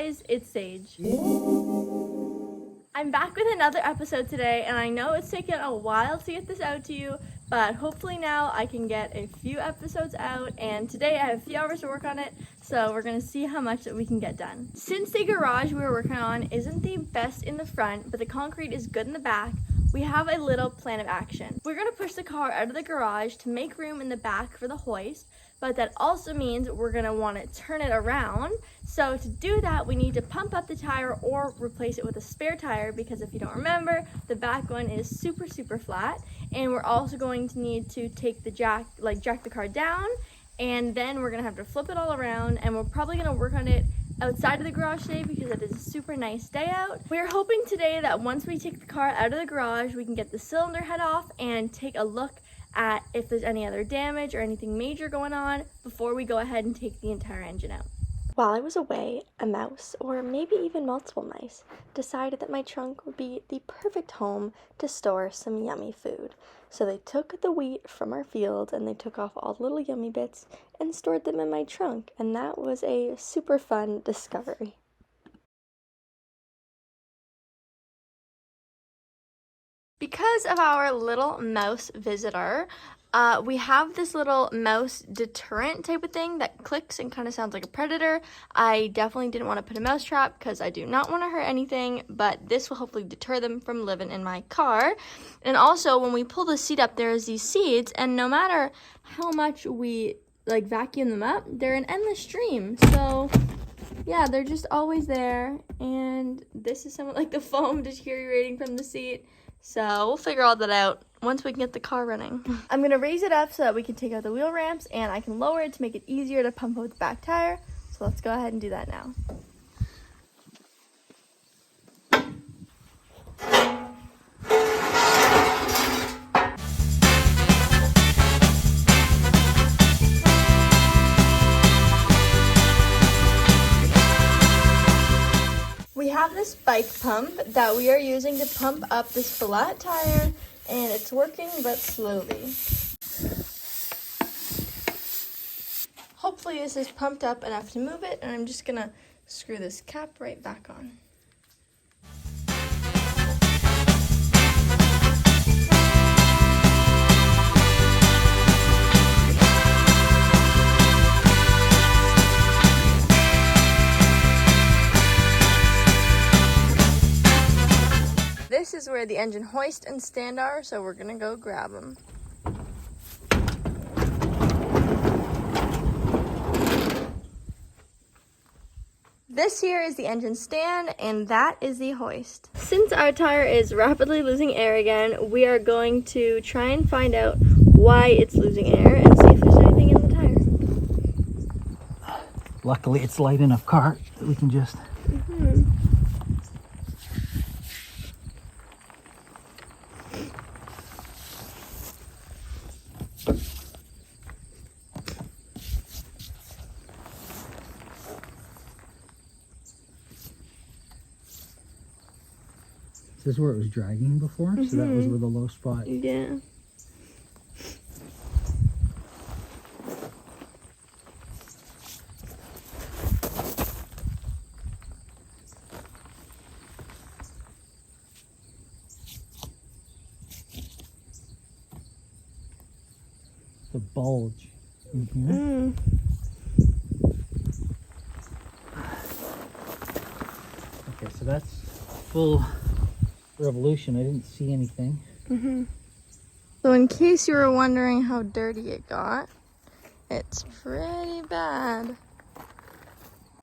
guys, it's Sage. I'm back with another episode today, and I know it's taken a while to get this out to you, but hopefully now I can get a few episodes out, and today I have a few hours to work on it, so we're gonna see how much that we can get done. Since the garage we were working on isn't the best in the front, but the concrete is good in the back, we have a little plan of action. We're gonna push the car out of the garage to make room in the back for the hoist, but that also means we're gonna wanna turn it around. So to do that, we need to pump up the tire or replace it with a spare tire, because if you don't remember, the back one is super flat. And we're also going to need to take the jack the car down, and then we're gonna have to flip it all around, and we're probably gonna work on it outside of the garage today because it is a super nice day out. We're hoping today that once we take the car out of the garage, we can get the cylinder head off and take a look at if there's any other damage or anything major going on before we go ahead and take the entire engine out. While I was away, a mouse, or maybe even multiple mice, decided that my trunk would be the perfect home to store some yummy food. So they took the wheat from our field and they took off all the little yummy bits and stored them in my trunk, and that was a super fun discovery. Because of our little mouse visitor, we have this little mouse deterrent type of thing that clicks and kind of sounds like a predator. I definitely didn't want to put a mouse trap because I do not want to hurt anything, but this will hopefully deter them from living in my car. And also, when we pull the seat up, there's these seeds, and no matter how much we vacuum them up, they're an endless stream. So yeah, they're just always there, and this is somewhat like the foam deteriorating from the seat. So we'll figure all that out once we can get the car running. I'm going to raise it up so that we can take out the wheel ramps, and I can lower it to make it easier to pump out the back tire. So let's go ahead and do that now. We have this bike pump that we are using to pump up this flat tire, and it's working but slowly. Hopefully this is pumped up enough to move it, and I'm just gonna screw this cap right back on. This is where the engine hoist and stand are, so we're gonna go grab them. This here is the engine stand, and that is the hoist. Since our tire is rapidly losing air again, we are going to try and find out why it's losing air and see if there's anything in the tire. Luckily, it's light enough car that we can just... This is where it was dragging before, so that was where the low spot. Yeah. The bulge in here. Okay, so that's full revolution. I didn't see anything. So in case you were wondering how dirty it got, it's pretty bad.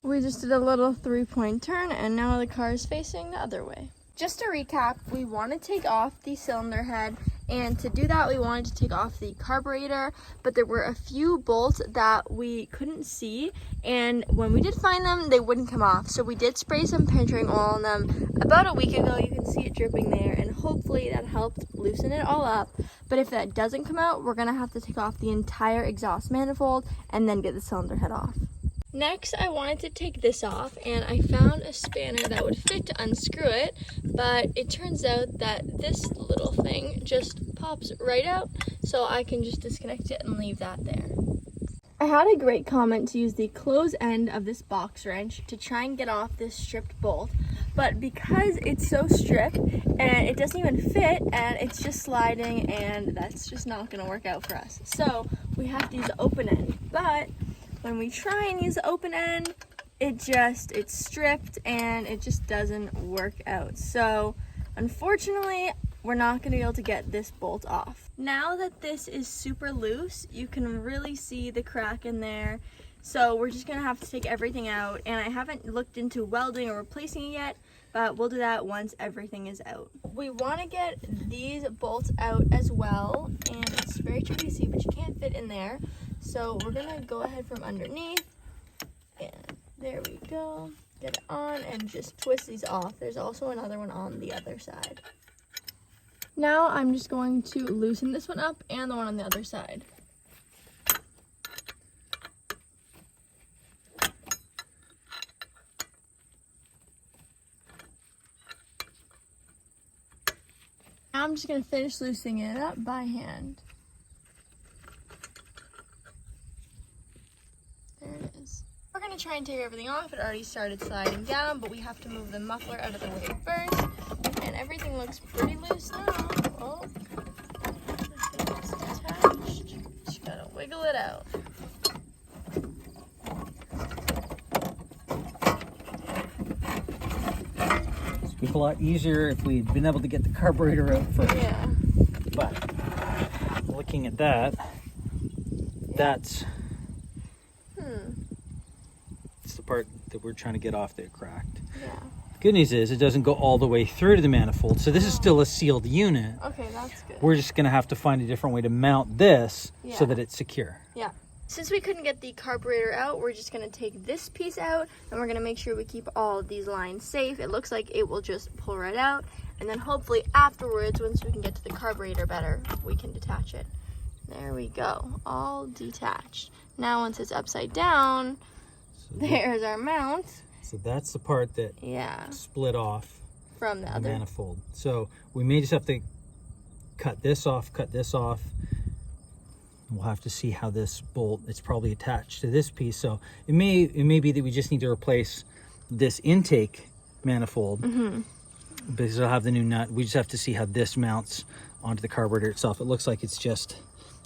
We just did a little 3-point turn, and now the car is facing the other way. Just to recap, we want to take off the cylinder head, and to do that we wanted to take off the carburetor, but there were a few bolts that we couldn't see, and when we did find them, they wouldn't come off. So we did spray some penetrating oil on them about a week ago. You can see it dripping there, and hopefully that helped loosen it all up. But if that doesn't come out, we're gonna have to take off the entire exhaust manifold and then get the cylinder head off. Next, I wanted to take this off, and I found a spanner that would fit to unscrew it, but it turns out that this little thing just pops right out, so I can just disconnect it and leave that there. I had a great comment to use the close end of this box wrench to try and get off this stripped bolt, but because it's so stripped and it doesn't even fit and it's just sliding, and that's just not going to work out for us. So we have to use the open end, but when we try and use the open end, it's stripped and it just doesn't work out. So unfortunately, we're not going to be able to get this bolt off. Now that this is super loose, you can really see the crack in there. So we're just going to have to take everything out, and I haven't looked into welding or replacing it yet, but we'll do that once everything is out. We want to get these bolts out as well, and it's very tricky to see, but you can't fit in there. So we're going to go ahead from underneath, and there we go. Get it on and just twist these off. There's also another one on the other side. Now I'm just going to loosen this one up and the one on the other side. Now I'm just going to finish loosening it up by hand. There it is. We're going to try and take everything off. It already started sliding down, but we have to move the muffler out of the way first. And everything looks pretty loose now. Oh, it's detached. Just gotta wiggle it out. It'd be a lot easier if we'd been able to get the carburetor out first. Yeah. But looking at that, that's it's the part that we're trying to get off that cracked. Yeah. Good news is it doesn't go all the way through to the manifold, so this is still a sealed unit. Okay, that's good. We're just going to have to find a different way to mount this so that it's secure. Yeah. Since we couldn't get the carburetor out, we're just going to take this piece out, and we're going to make sure we keep all of these lines safe. It looks like it will just pull right out, and then hopefully afterwards, once we can get to the carburetor better, we can detach it. There we go, all detached. Now once it's upside down, there's our mount. So that's the part that split off from the other manifold. So we may just have to cut this off. We'll have to see how this bolt, it's probably attached to this piece. So it may be that we just need to replace this intake manifold because it'll have the new nut. We just have to see how this mounts onto the carburetor itself. It looks like it's just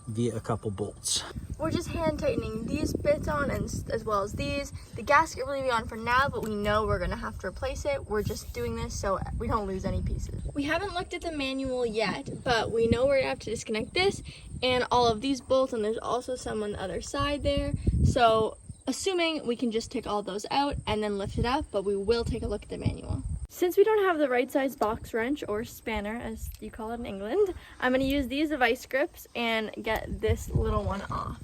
via a couple bolts. We're just hand tightening these bits on, and as well as these. The gasket will be on for now, but we know we're gonna have to replace it. We're just doing this so we don't lose any pieces. We haven't looked at the manual yet, but we know we're gonna have to disconnect this and all of these bolts, and there's also some on the other side there. So assuming we can just take all those out and then lift it up, but we will take a look at the manual. Since we don't have the right size box wrench, or spanner as you call it in England, I'm going to use these vice grips and get this little one off.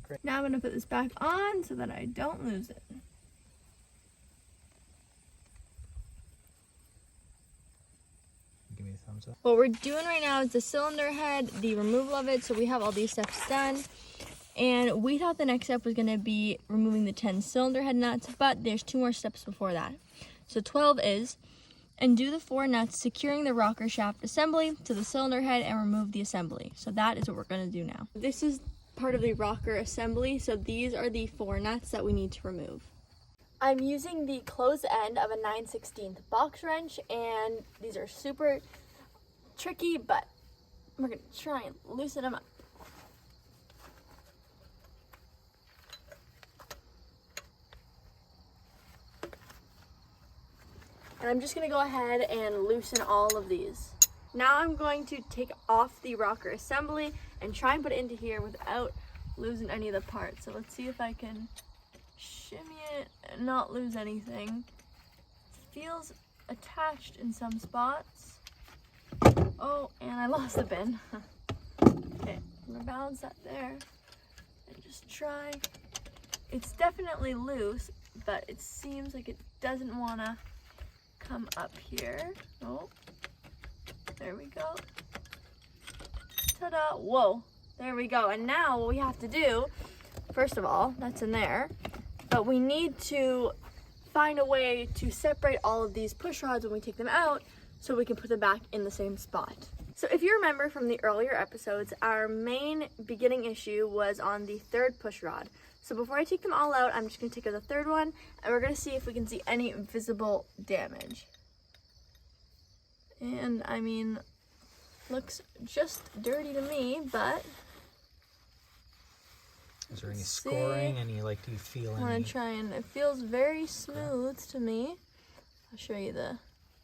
Great. Now I'm going to put this back on so that I don't lose it. Give me a thumbs up. What we're doing right now is the cylinder head, the removal of it, so we have all these steps done. And we thought the next step was going to be removing the 10 cylinder head nuts, but there's 2 more steps before that. So 12 is undo the 4 nuts securing the rocker shaft assembly to the cylinder head and remove the assembly. So that is what we're going to do now. This is part of the rocker assembly, so these are the 4 nuts that we need to remove. I'm using the closed end of a 9/16 box wrench, and these are super tricky, but we're going to try and loosen them up. And I'm just going to go ahead and loosen all of these. Now I'm going to take off the rocker assembly and try and put it into here without losing any of the parts. So let's see if I can shimmy it and not lose anything. It feels attached in some spots. Oh, and I lost the bin. Okay, I'm gonna balance that there and just try. It's definitely loose, but it seems like it doesn't wanna come up here. Oh, there we go. Ta-da, whoa, there we go. And now what we have to do, first of all, that's in there, but we need to find a way to separate all of these push rods when we take them out so we can put them back in the same spot. So if you remember from the earlier episodes, our main beginning issue was on the third push rod. So before I take them all out, I'm just going to take out the third one, and we're going to see if we can see any visible damage. And I mean, looks just dirty to me, but is there any scoring? Any, like, do you feel any? I want to try, and it feels very smooth to me. I'll show you the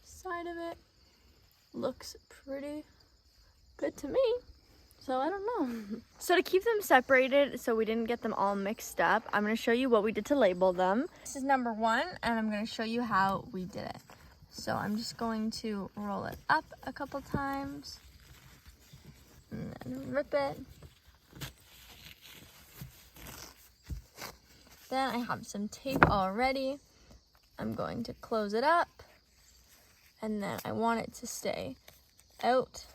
side of it. Looks pretty good to me, so I don't know. So to keep them separated so we didn't get them all mixed up, I'm going to show you what we did to label them. This is number 1, and I'm going to show you how we did it. So I'm just going to roll it up a couple times and then rip it. Then I have some tape already. I'm going to close it up, and then I want it to stay out.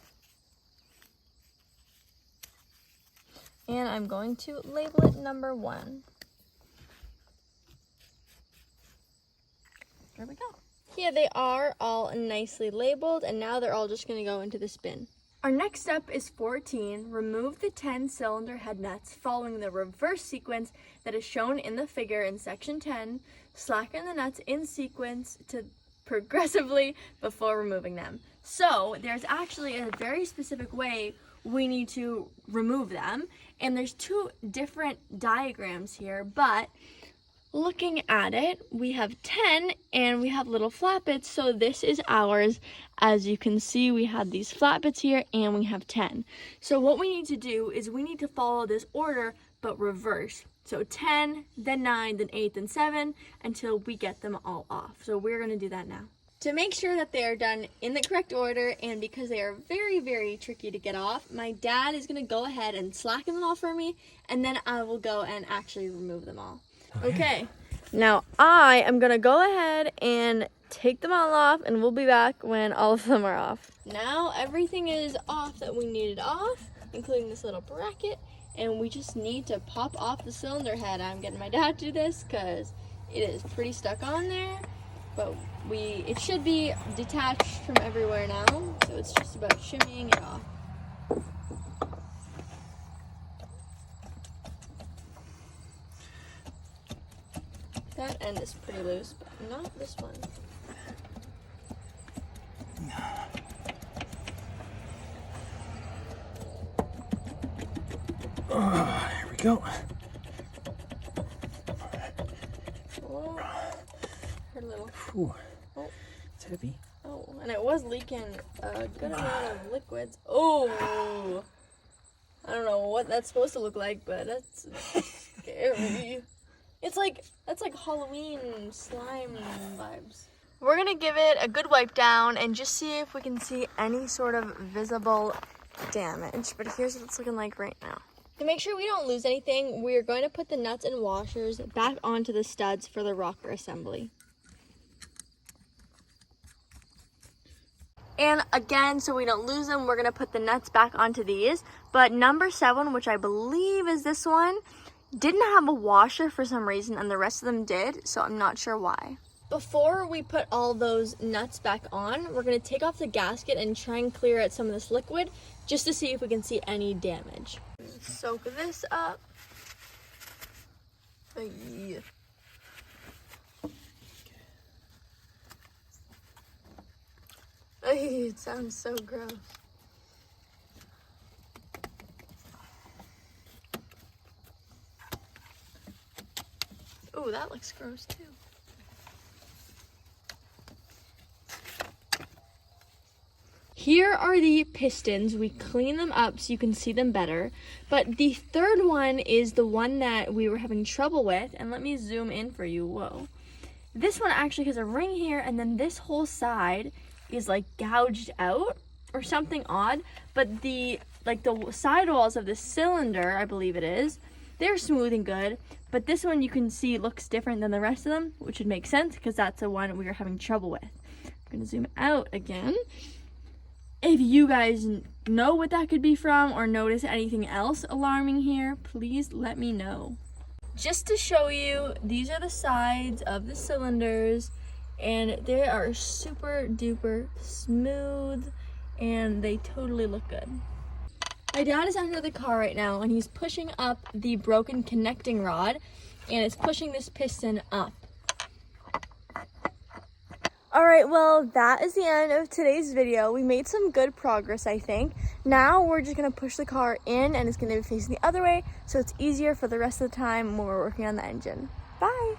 And I'm going to label it number 1. There we go. Here they are, all nicely labeled, and now they're all just going to go into this bin. Our next step is 14. Remove the 10 cylinder head nuts following the reverse sequence that is shown in the figure in section 10. Slacken the nuts in sequence to progressively before removing them. So there's actually a very specific way we need to remove them, and there's 2 different diagrams here, but looking at it, we have 10 and we have little flat bits, so this is ours. As you can see, we have these flat bits here and we have 10. So what we need to do is we need to follow this order but reverse. So 10, then 9, then 8, then 7 until we get them all off. So we're going to do that now. To make sure that they are done in the correct order, and because they are very, very tricky to get off, my dad is going to go ahead and slacken them all for me, and then I will go and actually remove them all. Okay, now I am going to go ahead and take them all off, and we'll be back when all of them are off. Now everything is off that we needed off, including this little bracket, and we just need to pop off the cylinder head. I'm getting my dad to do this because it is pretty stuck on there, but it should be detached from everywhere now, so it's just about shimmying it off. That end is pretty loose, but not this one. Here we go. Oh, hurt a little. Ooh, Oh, it's heavy. oh, and it was leaking a good amount of liquids. Oh, I don't know what that's supposed to look like, but that's scary. That's like Halloween slime vibes. We're gonna give it a good wipe down and just see if we can see any sort of visible damage. But here's what it's looking like right now. To make sure we don't lose anything, we're going to put the nuts and washers back onto the studs for the rocker assembly. And again, so we don't lose them, we're going to put the nuts back onto these. But number 7, which I believe is this one, didn't have a washer for some reason, and the rest of them did, so I'm not sure why. Before we put all those nuts back on, we're going to take off the gasket and try and clear out some of this liquid just to see if we can see any damage. Soak this up. Yeah. It sounds so gross. Ooh, that looks gross too. Here are the pistons. We clean them up so you can see them better. But the third one is the one that we were having trouble with. And let me zoom in for you. Whoa. This one actually has a ring here, and then this whole side is like gouged out or something odd. But the sidewalls of the cylinder, I believe it is, they're smooth and good. But this one you can see looks different than the rest of them, which would make sense because that's the one we were having trouble with. I'm gonna zoom out again. If you guys know what that could be from or notice anything else alarming here, please let me know. Just to show you, these are the sides of the cylinders, and they are super duper smooth and they totally look good. My dad is under the car right now and he's pushing up the broken connecting rod and it's pushing this piston up. Alright, well that is the end of today's video. We made some good progress, I think. Now we're just going to push the car in and it's going to be facing the other way so it's easier for the rest of the time when we're working on the engine. Bye!